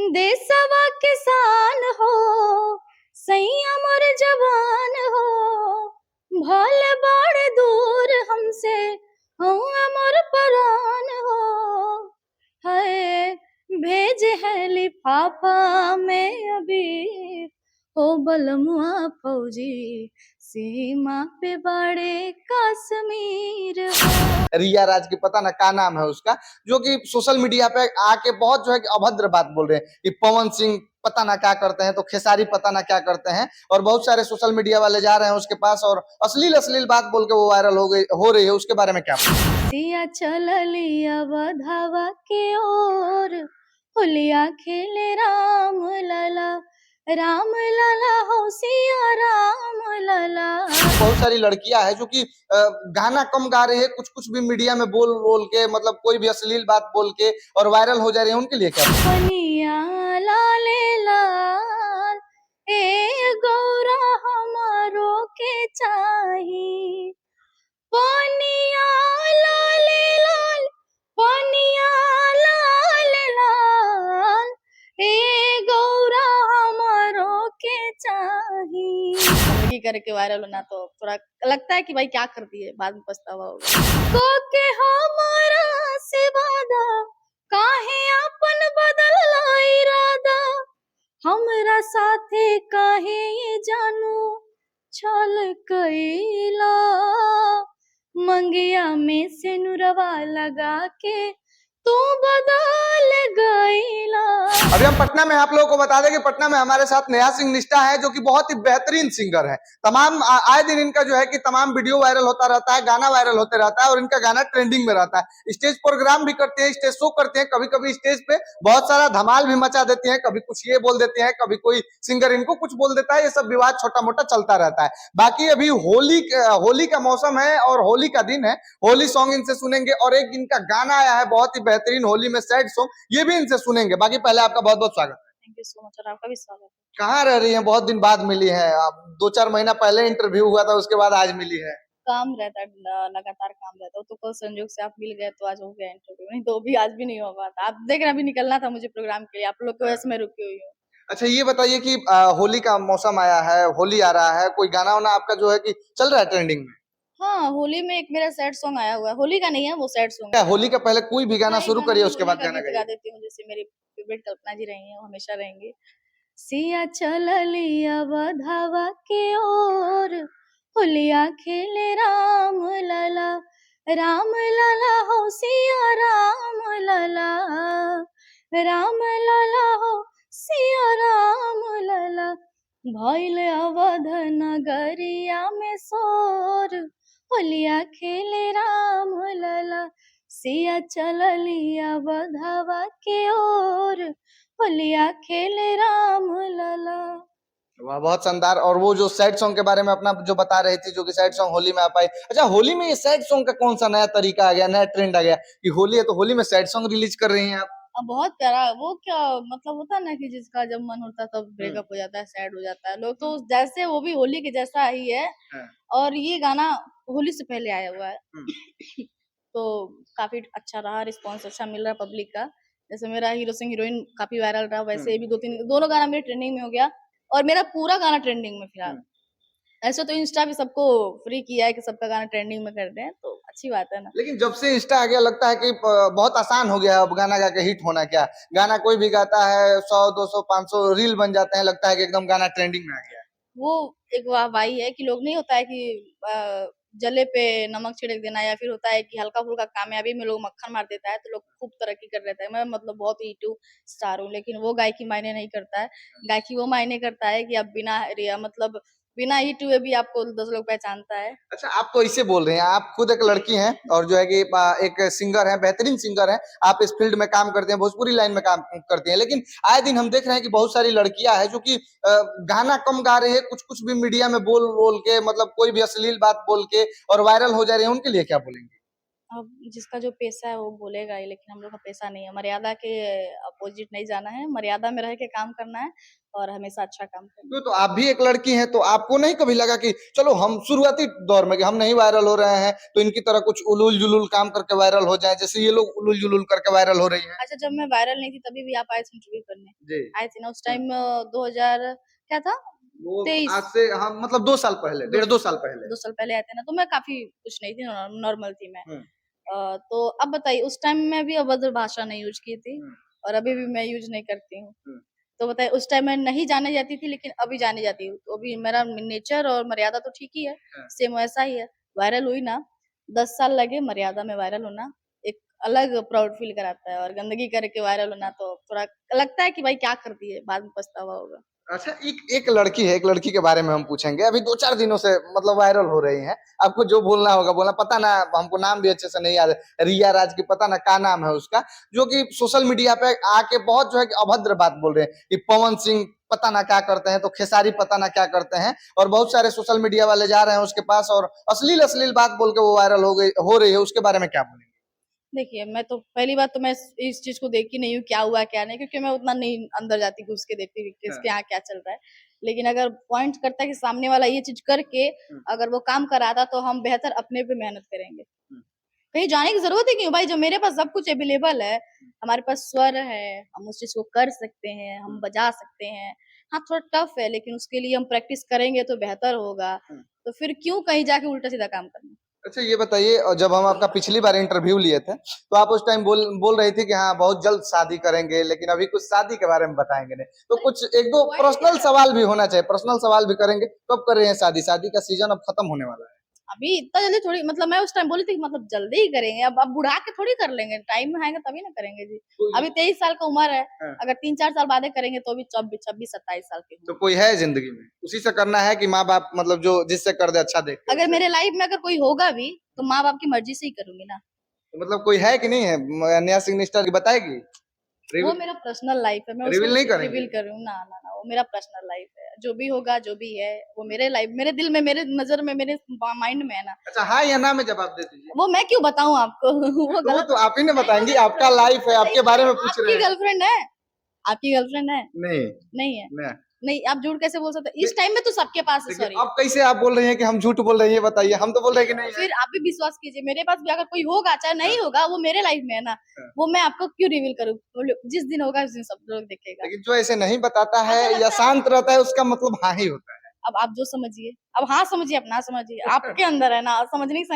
देशवा किसान हो, संयम और जवान हो, भल बाड़ दूर हमसे हो अमर परान हो। है भेज है लिफाफा में अभी हो बलमुआ फौजी, सीमा पे बड़े कश्मीर हो। रिया राज की पता ना क्या नाम है उसका, जो कि सोशल मीडिया पे आके बहुत जो है कि अभद्र बात बोल रहे हैं कि पवन सिंह पता ना क्या करते हैं, तो खेसारी पता ना क्या करते हैं, और बहुत सारे सोशल मीडिया वाले जा रहे हैं उसके पास और अश्लील अश्लील बात बोल के वो वायरल हो रही है। उसके बारे में क्या? सिया चल लिया बधावा के ओर, होलिया खेले राम लला, राम लला हो सिया राम लला। बहुत सारी लड़कियां हैं जो कि गाना कम गा रहे हैं, कुछ कुछ भी मीडिया में बोल बोल के, मतलब कोई भी अश्लील बात बोल के और वायरल हो जा रही है। उनके लिए क्या? पनिया लाले लाल ए गौरा हमारो के चाही, पनिया लाले लाल, पनिया लाले लाल ए गौरा हमारो के चाही। कॉमेडी करके वायरल होना तो थोड़ा लगता है कि भाई क्या कर दिए, बाद में पछतावा होगा। को के हमारा से वादा, काहे अपन बदल इरादा, हमरा साथे काहे ये जानू छल कइला, मंगिया में से नुरवा लगा के तू बदल गइला। अभी हम पटना में आप लोगों को बता दें कि पटना में हमारे साथ नेहा सिंह निष्ठा है, जो कि बहुत ही बेहतरीन सिंगर है। तमाम आए दिन इनका जो है कि तमाम वीडियो वायरल होता रहता है, गाना वायरल होते रहता है और इनका गाना ट्रेंडिंग में रहता है। स्टेज प्रोग्राम भी करते हैं, स्टेज शो करते हैं, कभी कभी स्टेज पे बहुत सारा धमाल भी मचा देते हैं, कभी कुछ ये बोल देते हैं, कभी कोई सिंगर इनको कुछ बोल देता है। ये सब विवाद छोटा मोटा चलता रहता है। बाकी अभी होली का मौसम है और होली का दिन है, होली सॉन्ग इनसे सुनेंगे और एक इनका गाना आया है बहुत ही बेहतरीन होली में सैड सॉन्ग, ये भी इनसे सुनेंगे। बाकी पहले आपका बहुत बहुत स्वागत है। थैंक यू सो मच, और आपका भी स्वागत है। कहाँ रह रही हैं? बहुत दिन बाद मिली है आप। 2-4 महीना पहले इंटरव्यू हुआ था, उसके बाद आज मिली है। काम रहता है, लगातार काम रहता है, तो कल संजोग से आप मिल गए तो आज हो गया इंटरव्यू, नहीं तो भी आज भी नहीं हो पाता। आप देख रहे हैं अभी निकलना था मुझे प्रोग्राम के लिए, आप लोग की वजह से मैं रुकी हुई हूँ। अच्छा ये बताइए कि होली का मौसम आया है, होली आ रहा है, कोई गाना वाना आपका जो है कि चल रहा है ट्रेंडिंग में? हाँ, होली में एक मेरा सैड सॉन्ग आया हुआ है, होली का नहीं है वो सैड सॉन्ग क्या है। होली का पहले कोई भी गाना हाँ, एक शुरू गाना करिए, मैं उसके होली बाद का गाना गीत गा गाइए। देती हूँ, जैसे मेरी फेवरेट कल्पना जी रही हैं, वो हमेशा रहेंगी। सिया चल लिया बधावा के ओर, होलिया खेले राम लला, राम लला हो सिया राम लला, राम लला हो सिया राम लला। भइल अवध नगरिया में सोर, होलिया खेले राम लला, सिया चल लिया बधावा के ओर, होलिया खेले राम लला। वाह, बहुत शानदार। और वो जो सैड सॉन्ग के बारे में अपना जो बता रही थी, जो कि सैड सॉन्ग होली में आ पाई। अच्छा, होली में ये सैड सॉन्ग का कौन सा नया तरीका आ गया, नया ट्रेंड आ गया कि होली है तो होली में सैड सॉन्ग रिलीज कर रही हैं आप? बहुत प्यारा, वो क्या मतलब होता है ना कि जिसका जब मन होता है तब ब्रेकअप हो जाता है, सैड हो जाता है लोग, तो जैसे वो भी होली के जैसा ही है। हाँ। और ये गाना होली से पहले आया हुआ है। तो काफी अच्छा रहा, रिस्पॉन्स अच्छा मिल रहा है पब्लिक का। जैसे मेरा हीरो सिंह हीरोइन काफी वायरल रहा, वैसे भी दोनों गाना मेरे ट्रेंडिंग में हो गया और मेरा पूरा गाना ट्रेंडिंग में फिलहाल। ऐसे तो इंस्टा भी सबको फ्री किया है कि सबका गाना ट्रेंडिंग में कर दें, तो अच्छी बात है ना। लेकिन जब से इंस्टा आ गया लगता है कि बहुत आसान हो गया अब गाना गा के हिट होना। क्या गाना कोई भी गाता है, 100, 200, 500 रील बन जाते हैं, लगता है कि एकदम गाना ट्रेंडिंग में आ गया। वो एक वाहवाही है कि लोग, नहीं होता है कि जले पे नमक छिड़क देना, या फिर होता है कि हल्का फुल्का कामयाबी में लोग मक्खन मार देता है तो लोग खूब तरक्की कर लेता है। मैं मतलब बहुत ही टू स्टार हूँ, लेकिन वो गायकी मायने नहीं करता है। गायकी वो मायने करता है कि अब बिना रिया मतलब बिना हिट हुए भी आपको 10 लोग पहचानता है। अच्छा, आप तो ऐसे बोल रहे हैं, आप खुद एक लड़की हैं और जो है कि एक सिंगर हैं, बेहतरीन सिंगर हैं। आप इस फील्ड में काम करते हैं, भोजपुरी लाइन में काम करते हैं, लेकिन आए दिन हम देख रहे हैं कि बहुत सारी लड़कियां हैं जो कि गाना कम गा रहे हैं, कुछ कुछ भी मीडिया में बोल बोल के, मतलब कोई भी अश्लील बात बोल के और वायरल हो जा रही है। उनके लिए क्या बोलेंगे? अब जिसका जो पेशा है वो बोलेगा ही, लेकिन हम लोग का पेशा नहीं है। मर्यादा के अपोजिट नहीं जाना है, मर्यादा में रह के काम करना है और हमेशा अच्छा काम करना है। तो आप भी एक लड़की हैं, तो आपको नहीं कभी लगा कि चलो हम शुरुआती दौर में कि हम नहीं वायरल हो रहे हैं तो इनकी तरह कुछ उलूल जुलूल काम करके वायरल हो जाए, जैसे ये लोग उलूल जुलूल करके वायरल हो रही हैं? अच्छा, जब मैं वायरल नहीं थी तभी भी आप आए थे इंटरव्यू करने? जी। आए थे ना उस टाइम 2000 क्या था, वो 23 आज से हम मतलब 2 साल पहले, दो 1.5-2 साल पहले। 2 साल पहले आए थे ना, तो मैं काफी कुछ नहीं थी, नॉर्मल थी मैं। हम्म, तो अब बताइए, उस टाइम में भी अभद्र भाषा नहीं यूज की थी हम्म, और अभी भी मैं यूज नहीं करती हूँ। हम्म। तो बताइए, उस टाइम मैं नहीं जाने जाती थी लेकिन अभी जाने जाती हूँ, तो अभी मेरा नेचर और मर्यादा तो ठीक ही है, हाँ। सेम वैसा ही है। वायरल हुई ना, 10 साल लगे मर्यादा में वायरल होना, एक अलग प्राउड फील कराता है, और गंदगी करके वायरल होना तो थोड़ा लगता है कि भाई क्या करती है, बाद में पछतावा होगा। अच्छा, एक एक लड़की है, एक लड़की के बारे में हम पूछेंगे, अभी 2-4 दिनों से मतलब वायरल हो रही हैं। आपको जो बोलना होगा बोलना, पता ना हमको नाम भी अच्छे से नहीं याद है, रिया राज की पता ना क्या नाम है उसका, जो कि सोशल मीडिया पे आके बहुत जो है कि अभद्र बात बोल रहे हैं कि पवन सिंह पता ना क्या करते हैं, तो खेसारी पता ना क्या करते हैं, और बहुत सारे सोशल मीडिया वाले जा रहे हैं उसके पास और अश्लील अश्लील बात बोल के वो वायरल हो रही है, उसके बारे में क्या बोलेंगे? देखिए, मैं तो पहली बात तो मैं इस चीज को देखी नहीं हूँ क्या हुआ क्या नहीं, क्योंकि मैं उतना नहीं अंदर जाती घुस के देखती कि हाँ, किसके यहाँ क्या चल रहा है। लेकिन अगर पॉइंट करता है कि सामने वाला ये चीज करके हम्म, अगर वो काम कराता, तो हम बेहतर अपने पे मेहनत करेंगे। हम्म, कहीं जाने की जरूरत ही क्यों भाई, जब मेरे पास सब कुछ अवेलेबल है, हमारे पास स्वर है, हम उस चीज को कर सकते हैं, हम हम्म, बजा सकते हैं। हाँ, थोड़ा टफ है, लेकिन उसके लिए हम प्रैक्टिस करेंगे तो बेहतर होगा। हम्म। तो फिर क्यों कहीं जाके उल्टा सीधा काम करना। अच्छा, ये बताइए, और जब हम आपका पिछली बार इंटरव्यू लिए थे तो आप उस टाइम बोल रही थी कि हाँ बहुत जल्द शादी करेंगे, लेकिन अभी कुछ शादी के बारे में बताएंगे नहीं, तो कुछ एक दो पर्सनल सवाल भी होना चाहिए, पर्सनल सवाल भी करेंगे। कब कर रहे हैं शादी? शादी का सीजन अब खत्म होने वाला है। अभी इतना जल्दी थोड़ी, मतलब मैं उस टाइम बोली थी कि मतलब जल्दी ही करेंगे, अब बुढ़ा के थोड़ी कर लेंगे, टाइम में आएगा तभी ना करेंगे जी। तो अभी 23 साल का उम्र है, हाँ, अगर 3-4 साल बाद करेंगे तो भी 26-27 साल के तो होंगे। कोई है जिंदगी में उसी से करना है कि माँ बाप मतलब जो जिससे कर दे अच्छा देखते अगर उससे? मेरे लाइफ में अगर कोई होगा भी तो माँ बाप की मर्जी से ही करूंगी ना। तो मतलब कोई है कि नहीं है? नया सिग्नेचर की बताएगी? वो रिवील मेरा पर्सनल लाइफ है, मैं उसको रिवील नहीं करेंगे? रिवील करूँ ना ना ना, वो मेरा पर्सनल लाइफ है, जो भी होगा जो भी है वो मेरे लाइफ, मेरे दिल में, मेरे नजर में, मेरे माइंड में है ना। अच्छा, हाँ या ना में जवाब दे दीजिए। वो मैं क्यों बताऊं आपको वो तो वो गलत तो है। आप ही ने नहीं, वो बताएंगी, मेरा आपका लाइफ है, आपके बारे में पूछ रहे आपकी हैं। गर्लफ्रेंड है, आपकी गर्लफ्रेंड है? नहीं, नहीं है? मैं नहीं, आप झूठ कैसे बोल सकते हैं? इस टाइम में तो सबके पास है, देखिए, सॉरी। अब कैसे आप बोल रही हैं कि हम झूठ बोल रहे हैं, ये बताइए। हम तो बोल रहे हैं कि नहीं है। फिर आप भी विश्वास कीजिए, मेरे पास भी अगर कोई होगा, चाहे हाँ, नहीं होगा, वो मेरे लाइफ में है ना। हाँ। वो मैं आपको क्यों रिवील करूँ? जिस दिन होगा उस दिन सब लोग देखेगा। लेकिन जो ऐसे नहीं बताता है अच्छा या लगता है शांत रहता है उसका मतलब हाँ ही होता है। अब आप जो समझिए, अब हाँ समझिए, अब ना समझिए, आपके अंदर है ना, समझने की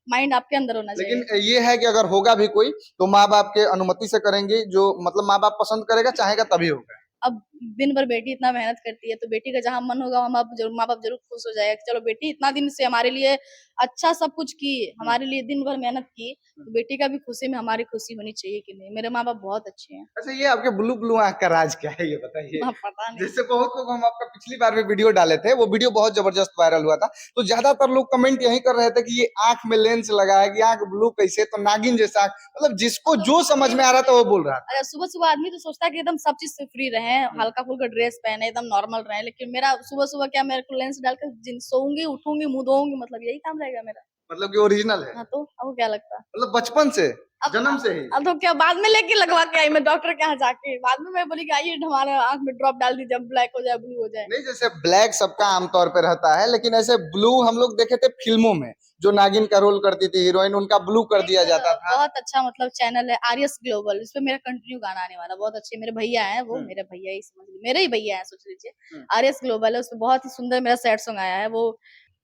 माइंड आपके अंदर होना लेकिन चाहिए। ये है कि अगर होगा भी कोई तो माँ बाप के अनुमति से करेंगे, जो मतलब माँ बाप पसंद करेगा चाहेगा तभी होगा। अब दिन भर बेटी इतना मेहनत करती है, तो बेटी का जहाँ मन होगा वहाँ माँ बाप जरूर खुश हो जाएगा कि चलो बेटी इतना दिन से हमारे लिए अच्छा सब कुछ की, हमारे लिए दिन भर मेहनत की, तो बेटी का भी खुशी में हमारी खुशी होनी चाहिए कि नहीं। मेरे माँ बाप बहुत अच्छे हैं। अच्छा, ये आपके ब्लू ब्लू आंख का राज क्या है, ये बताइए? पता नहीं। जैसे बहुत लोग, हम आपका पिछली बार भी वीडियो डाले थे, वो वीडियो बहुत जबरदस्त वायरल हुआ था, तो ज्यादातर लोग कमेंट यही कर रहे थे कि ये आंख में लेंस लगा है कि आंख ब्लू कैसे, तो नागिन जैसा आंख, मतलब जिसको जो समझ में आ रहा था वो बोल रहा था। अरे सुबह सुबह आदमी तो सोचता है कि एकदम सब चीज से फ्री रहे, हल्का फुल्का ड्रेस पहने, एकदम नॉर्मल रहे, लेकिन मेरा सुबह सुबह क्या, मेरे को लेंस डालकर सोऊंगी, उठूंगी, मुंह धोऊंगी, मतलब यही काम रहेगा मेरा। मतलब कि ओरिजिनल है, हाँ, तो आपको क्या लगता? मतलब बचपन से, जन्म से ही। अब तो क्या बाद में लेके लगवा के आई मैं डॉक्टर के यहाँ जाके, बाद में मैं बोली कि आइए हमारे आंख में ड्रॉप डाल दीजिए, ब्लैक हो जाए, ब्लू हो जाए। नहीं, जैसे ब्लैक सबका आमतौर पे रहता है, लेकिन ऐसे ब्लू हम लोग देखे थे फिल्मों में, जो नागिन का रोल करती थी हीरोइन, उनका ब्लू कर दिया जाता था। बहुत अच्छा मतलब चैनल है आर्यस ग्लोबल, इस पे मेरा कंटिन्यू गाना आने वाला, बहुत अच्छे मेरे भैया हैं, वो मेरे भैया ही समझ लीजिए, मेरे ही भैया हैं, सोच लीजिए। आर्यस ग्लोबल है, उसपे बहुत ही सुंदर मेरा सैड सॉन्ग आया है, वो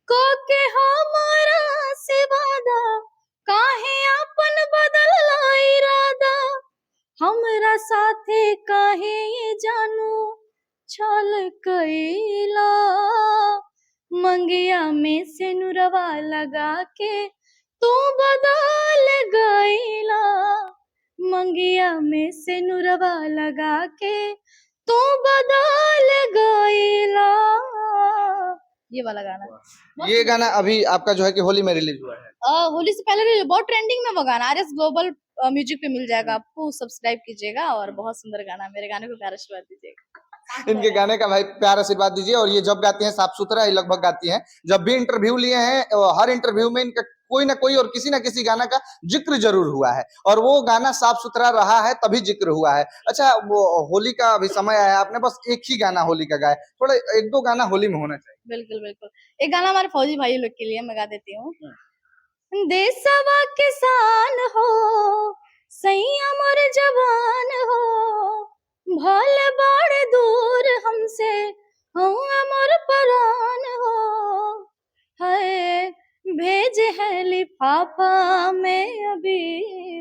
को के हमारा से वादा, काहे अपन बदल इरादा, हमरा साथे काहे ये जानू छल कइला, मंगिया में से नुरवा लगा के तू बदल गइला, मंगिया में से नुरवा लगा के तू बदल गइला। ये वाला गाना ये गाना अभी आपका जो है कि होली में रिलीज हुआ है। होली से पहले बहुत ट्रेंडिंग में वो गाना, आरएस ग्लोबल म्यूजिक पे मिल जाएगा आपको, सब्सक्राइब कीजिएगा, और बहुत सुंदर गाना, मेरे गाने को प्यार आशीर्वाद दीजिएगा। इनके गाने का भाई प्यार आशीर्वाद दीजिए। और ये जब गाती हैं साफ सुथरा ही लगभग गाती हैं। जब भी इंटरव्यू लिए हैं हर इंटरव्यू में इनका कोई ना कोई और किसी ना किसी गाना का जिक्र जरूर हुआ है, और वो गाना साफ सुथरा रहा है तभी जिक्र हुआ है। अच्छा, वो होली का अभी समय आया, आपने बस एक ही गाना होली का गाया, थोड़ा एक दो गाना होली में होना चाहिए। बिल्कुल बिल्कुल। एक गाना हमारे फौजी भाई लोग के लिए मैं गा देती हूँ। देशवा किसान हो, सैया मोर जवान हो, भल बड़ दूर हमसे हुआ मोर परान हो, है भेज है लिफाफा में अभी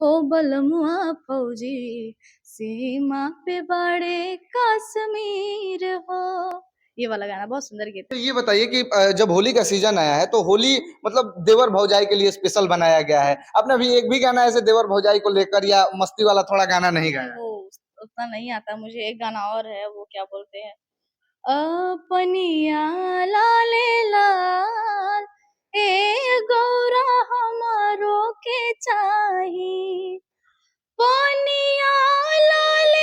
हो बलमुआ फौजी, सीमा पे बड़े कश्मीर हो। ये वाला गाना बहुत सुंदर गीत तो है। ये बताइए कि जब होली का सीजन आया है तो होली मतलब देवर भौजाई के लिए स्पेशल बनाया गया है। आपने अभी एक भी गाना ऐसे देवर भौजाई को लेकर या मस्ती वाला थोड़ा गाना नहीं नहीं, गाया? वो उतना नहीं आता मुझे। एक गाना और है, वो क्या बोलते हैं, अपनिया लाले लाल ए गौरा हमारो के चाही, पनिया लाले